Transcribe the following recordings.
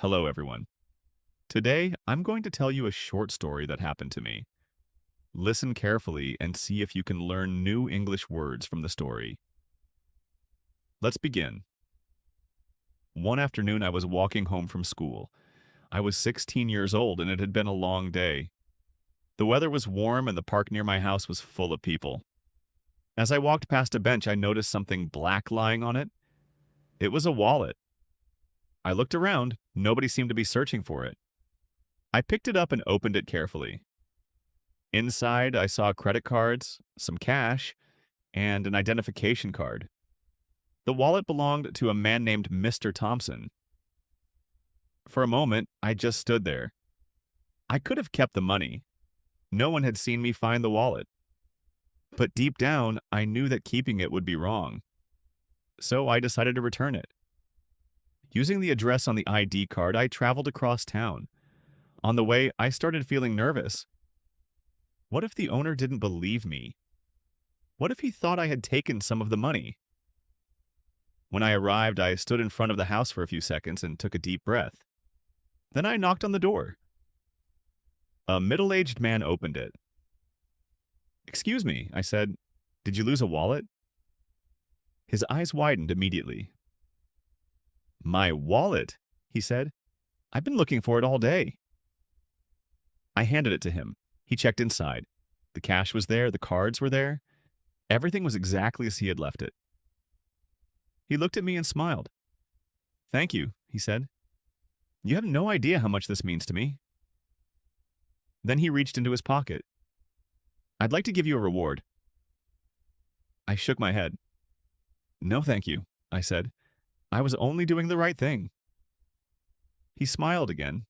Hello, everyone. Today, I'm going to tell you a short story that happened to me. Listen carefully and see if you can learn new English words from the story. Let's begin. One afternoon, I was walking home from school. I was 16 years old and it had been a long day. The weather was warm and the park near my house was full of people. As I walked past a bench, I noticed something black lying on it. It was a wallet. I looked around. Nobody seemed to be searching for it. I picked it up and opened it carefully. Inside, I saw credit cards, some cash, and an identification card. The wallet belonged to a man named Mr. Thompson. For a moment, I just stood there. I could have kept the money. No one had seen me find the wallet. But deep down, I knew that keeping it would be wrong. So I decided to return it. Using the address on the ID card, I traveled across town. On the way, I started feeling nervous. What if the owner didn't believe me? What if he thought I had taken some of the money? When I arrived, I stood in front of the house for a few seconds and took a deep breath. Then I knocked on the door. A middle-aged man opened it. "Excuse me," I said. "Did you lose a wallet?" His eyes widened immediately. "My wallet," he said. "I've been looking for it all day." I handed it to him. He checked inside. The cash was there, the cards were there. Everything was exactly as he had left it. He looked at me and smiled. "Thank you," he said. "You have no idea how much this means to me." Then he reached into his pocket. "I'd like to give you a reward." I shook my head. "No, thank you," I said. "I was only doing the right thing." He smiled again.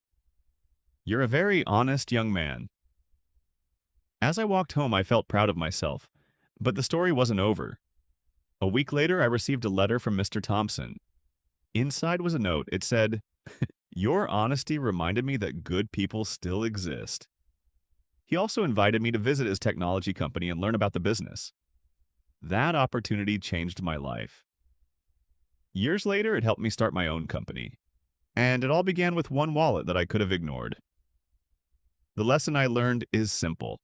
"You're a very honest young man." As I walked home, I felt proud of myself. But the story wasn't over. A week later, I received a letter from Mr. Thompson. Inside was a note. It said, "Your honesty reminded me that good people still exist." He also invited me to visit his technology company and learn about the business. That opportunity changed my life. Years later, it helped me start my own company. And it all began with one wallet that I could have ignored. The lesson I learned is simple.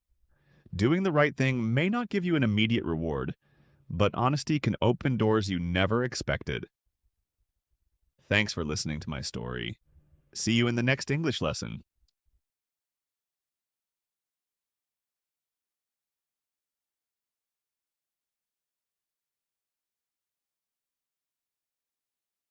Doing the right thing may not give you an immediate reward, but honesty can open doors you never expected. Thanks for listening to my story. See you in the next English lesson.